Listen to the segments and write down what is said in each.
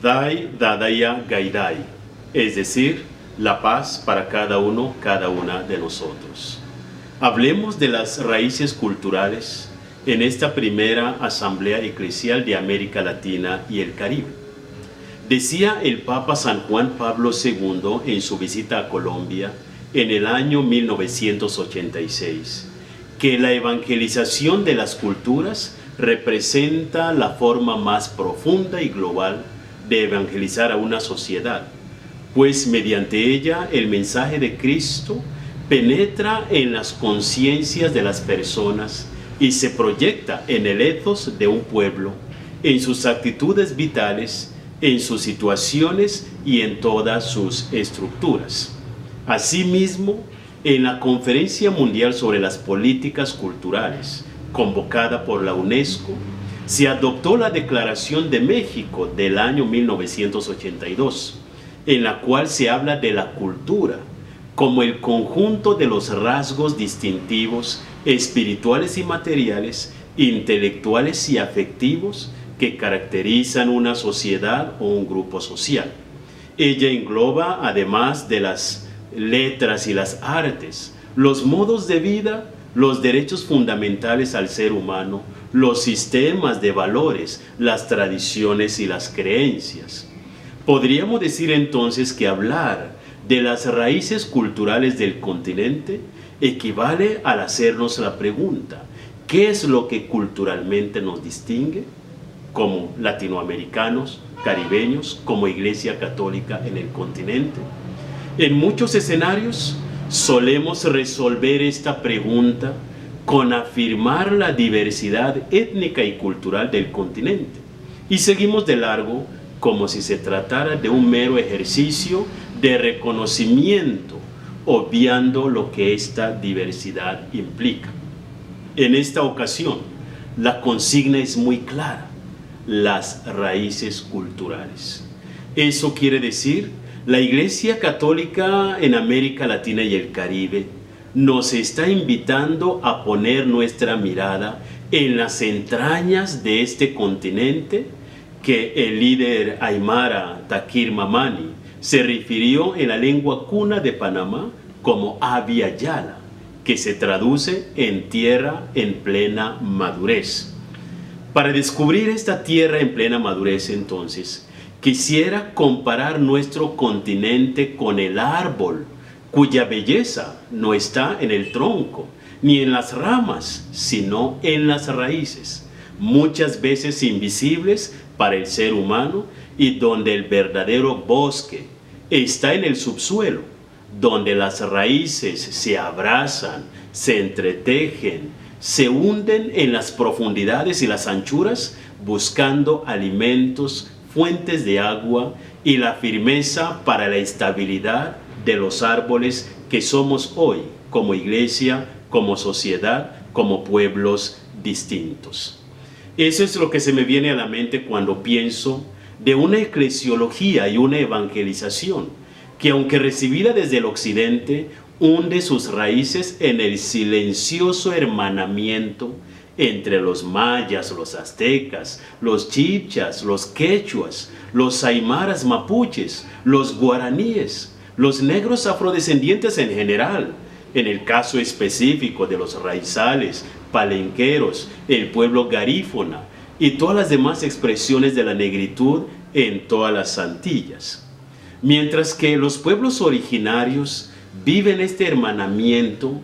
Dai Dadaya Gaidai, es decir, la paz para cada uno, cada una de nosotros. Hablemos de las raíces culturales en esta primera Asamblea Eclesial de América Latina y el Caribe. Decía el Papa San Juan Pablo II en su visita a Colombia en el año 1986, que la evangelización de las culturas representa la forma más profunda y global de evangelizar a una sociedad, pues mediante ella el mensaje de Cristo penetra en las conciencias de las personas y se proyecta en el ethos de un pueblo, en sus actitudes vitales, en sus situaciones y en todas sus estructuras. Asimismo, en la Conferencia Mundial sobre las Políticas Culturales, convocada por la UNESCO, se adoptó la Declaración de México del año 1982, en la cual se habla de la cultura como el conjunto de los rasgos distintivos espirituales y materiales, intelectuales y afectivos que caracterizan una sociedad o un grupo social. Ella engloba, además de las letras y las artes, los modos de vida, los derechos fundamentales al ser humano, los sistemas de valores, las tradiciones y las creencias. Podríamos decir entonces que hablar de las raíces culturales del continente equivale al hacernos la pregunta: ¿qué es lo que culturalmente nos distingue como latinoamericanos, caribeños, como Iglesia Católica en el continente? En muchos escenarios solemos resolver esta pregunta con afirmar la diversidad étnica y cultural del continente, y seguimos de largo como si se tratara de un mero ejercicio de reconocimiento, obviando lo que esta diversidad implica. En esta ocasión, la consigna es muy clara: las raíces culturales. Eso quiere decir, la Iglesia Católica en América Latina y el Caribe nos está invitando a poner nuestra mirada en las entrañas de este continente que el líder aymara Takir Mamani se refirió en la lengua cuna de Panamá como Abya Yala, que se traduce en tierra en plena madurez. Para descubrir esta tierra en plena madurez, entonces, quisiera comparar nuestro continente con el árbol, cuya belleza no está en el tronco, ni en las ramas, sino en las raíces, muchas veces invisibles para el ser humano, y donde el verdadero bosque está en el subsuelo, donde las raíces se abrazan, se entretejen, se hunden en las profundidades y las anchuras, buscando alimentos, fuentes de agua y la firmeza para la estabilidad de los árboles que somos hoy como iglesia, como sociedad, como pueblos distintos. Eso es lo que se me viene a la mente cuando pienso de una eclesiología y una evangelización que, aunque recibida desde el occidente, hunde sus raíces en el silencioso hermanamiento entre los mayas, los aztecas, los chichas, los quechuas, los aymaras mapuches, los guaraníes, los negros afrodescendientes en general, en el caso específico de los raizales, palenqueros, el pueblo garífona y todas las demás expresiones de la negritud en todas las Antillas. Mientras que los pueblos originarios viven este hermanamiento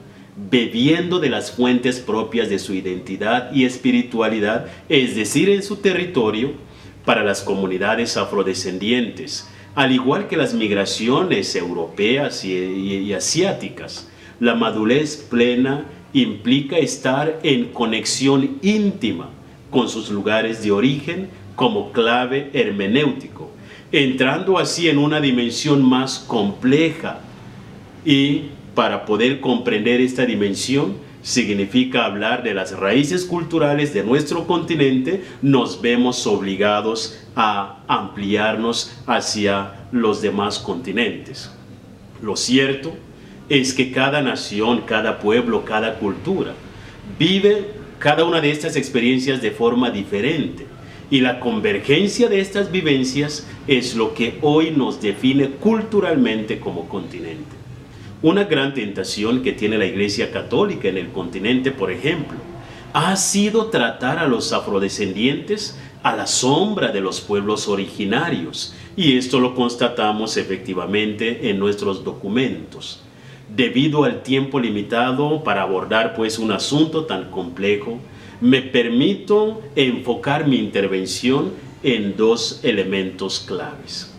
bebiendo de las fuentes propias de su identidad y espiritualidad, es decir, en su territorio. Para las comunidades afrodescendientes, al igual que las migraciones europeas y asiáticas, la madurez plena implica estar en conexión íntima con sus lugares de origen como clave hermenéutico, entrando así en una dimensión más compleja. Y para poder comprender esta dimensión, significa hablar de las raíces culturales de nuestro continente, nos vemos obligados a ampliarnos hacia los demás continentes. Lo cierto es que cada nación, cada pueblo, cada cultura vive cada una de estas experiencias de forma diferente, Y la convergencia de estas vivencias es lo que hoy nos define culturalmente como continente. Una gran tentación que tiene la Iglesia Católica en el continente, por ejemplo, ha sido tratar a los afrodescendientes a la sombra de los pueblos originarios, y esto lo constatamos efectivamente en nuestros documentos. Debido al tiempo limitado para abordar pues un asunto tan complejo, me permito enfocar mi intervención en dos elementos claves.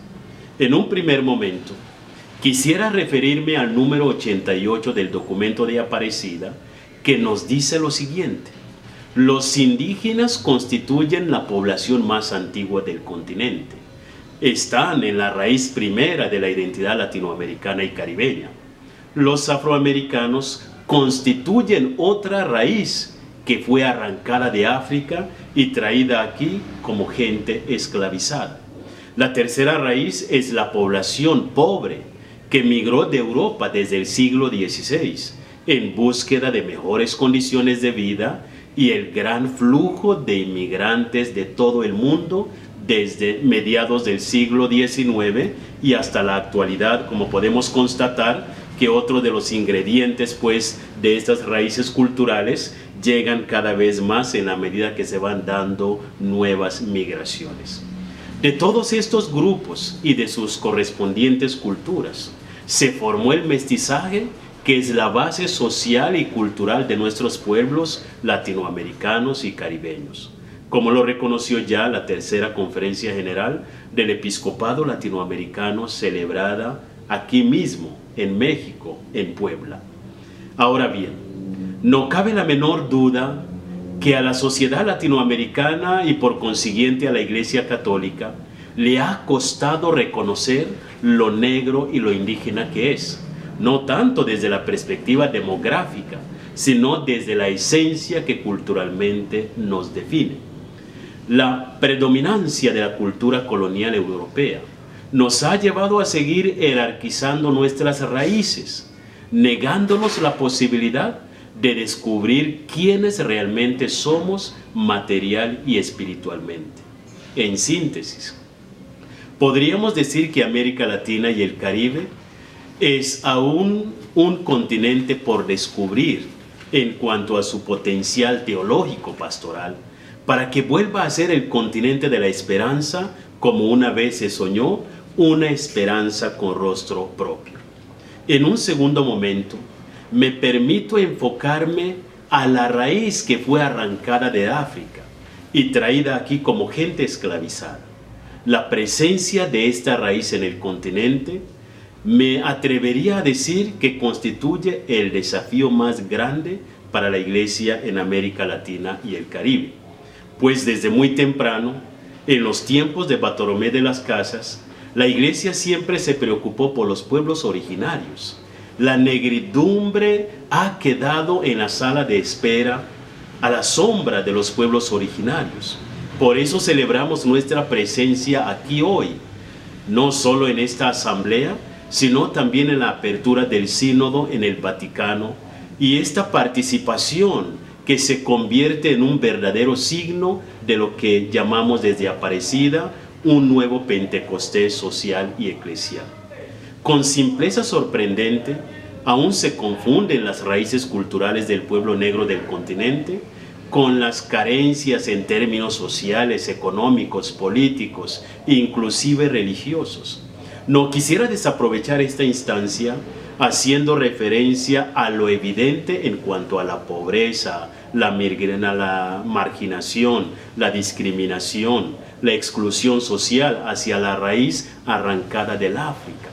En un primer momento, quisiera referirme al número 88 del documento de Aparecida, que nos dice lo siguiente: los indígenas constituyen la población más antigua del continente. Están en la raíz primera de la identidad latinoamericana y caribeña. Los afroamericanos constituyen otra raíz que fue arrancada de África y traída aquí como gente esclavizada. La tercera raíz es la población pobre que migró de Europa desde el siglo XVI en búsqueda de mejores condiciones de vida, y el gran flujo de inmigrantes de todo el mundo desde mediados del siglo XIX y hasta la actualidad, como podemos constatar que otro de los ingredientes pues de estas raíces culturales llegan cada vez más en la medida que se van dando nuevas migraciones. De todos estos grupos y de sus correspondientes culturas se formó el mestizaje, que es la base social y cultural de nuestros pueblos latinoamericanos y caribeños, como lo reconoció ya la tercera Conferencia General del Episcopado Latinoamericano, celebrada aquí mismo en México, en Puebla. Ahora bien, no cabe la menor duda que a la sociedad latinoamericana y por consiguiente a la Iglesia Católica le ha costado reconocer lo negro y lo indígena que es, no tanto desde la perspectiva demográfica, sino desde la esencia que culturalmente nos define. La predominancia de la cultura colonial europea nos ha llevado a seguir jerarquizando nuestras raíces, negándonos la posibilidad de descubrir quiénes realmente somos material y espiritualmente. En síntesis, podríamos decir que América Latina y el Caribe es aún un continente por descubrir en cuanto a su potencial teológico pastoral, para que vuelva a ser el continente de la esperanza, como una vez se soñó, una esperanza con rostro propio. En un segundo momento, me permito enfocarme a la raíz que fue arrancada de África y traída aquí como gente esclavizada. La presencia de esta raíz en el continente me atrevería a decir que constituye el desafío más grande para la Iglesia en América Latina y el Caribe, pues desde muy temprano, en los tiempos de Bartolomé de las Casas, la Iglesia siempre se preocupó por los pueblos originarios. La negridumbre ha quedado en la sala de espera a la sombra de los pueblos originarios. Por eso celebramos nuestra presencia aquí hoy, no solo en esta asamblea, sino también en la apertura del sínodo en el Vaticano, y esta participación que se convierte en un verdadero signo de lo que llamamos desde Aparecida un nuevo Pentecostés social y eclesial. Con simpleza sorprendente, aún se confunden las raíces culturales del pueblo negro del continente con las carencias en términos sociales, económicos, políticos e inclusive religiosos. No quisiera desaprovechar esta instancia haciendo referencia a lo evidente en cuanto a la pobreza, la marginación, la discriminación, la exclusión social hacia la raíz arrancada del África.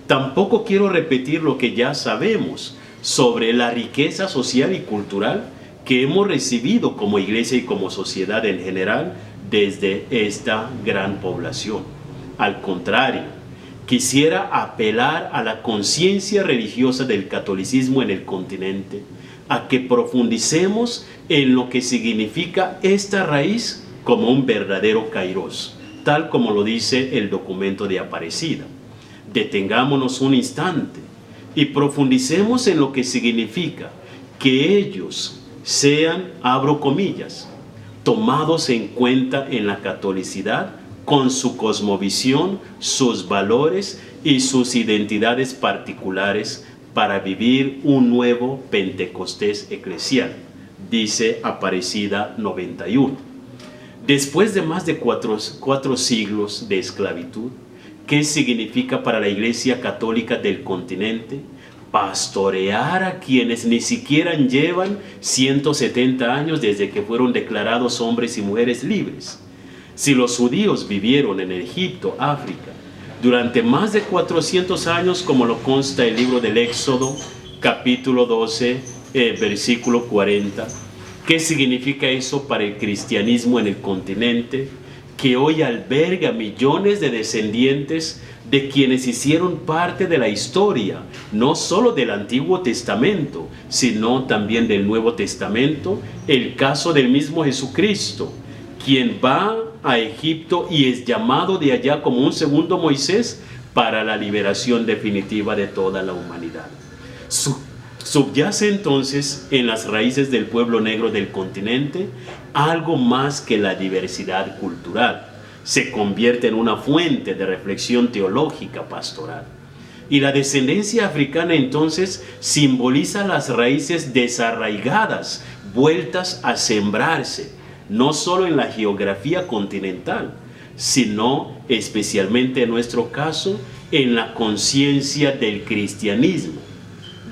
Tampoco quiero repetir lo que ya sabemos sobre la riqueza social y cultural que hemos recibido como iglesia y como sociedad en general desde esta gran población. Al contrario, quisiera apelar a la conciencia religiosa del catolicismo en el continente, a que profundicemos en lo que significa esta raíz como un verdadero kairos, tal como lo dice el documento de Aparecida. Detengámonos un instante y profundicemos en lo que significa que ellos sean, abro comillas, tomados en cuenta en la catolicidad con su cosmovisión, sus valores y sus identidades particulares para vivir un nuevo Pentecostés eclesial, dice Aparecida 91. Después de más de cuatro siglos de esclavitud, ¿qué significa para la Iglesia Católica del continente pastorear a quienes ni siquiera llevan 170 años desde que fueron declarados hombres y mujeres libres? Si los judíos vivieron en Egipto, África, durante más de 400 años, como lo consta el libro del Éxodo, capítulo 12, versículo 40, ¿qué significa eso para el cristianismo en el continente, que hoy alberga millones de descendientes de quienes hicieron parte de la historia, no solo del Antiguo Testamento, sino también del Nuevo Testamento? El caso del mismo Jesucristo, quien va a Egipto y es llamado de allá como un segundo Moisés para la liberación definitiva de toda la humanidad. Subyace entonces en las raíces del pueblo negro del continente algo más que la diversidad cultural. Se convierte en una fuente de reflexión teológica pastoral. Y la descendencia africana entonces simboliza las raíces desarraigadas, vueltas a sembrarse, no solo en la geografía continental, sino especialmente en nuestro caso, en la conciencia del cristianismo.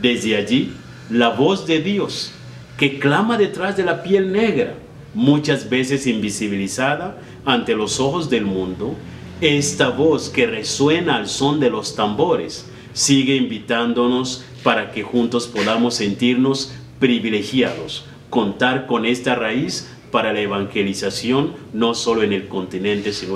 Desde allí, la voz de Dios, que clama detrás de la piel negra, muchas veces invisibilizada ante los ojos del mundo, esta voz que resuena al son de los tambores, sigue invitándonos para que juntos podamos sentirnos privilegiados, contar con esta raíz para la evangelización, no solo en el continente, sino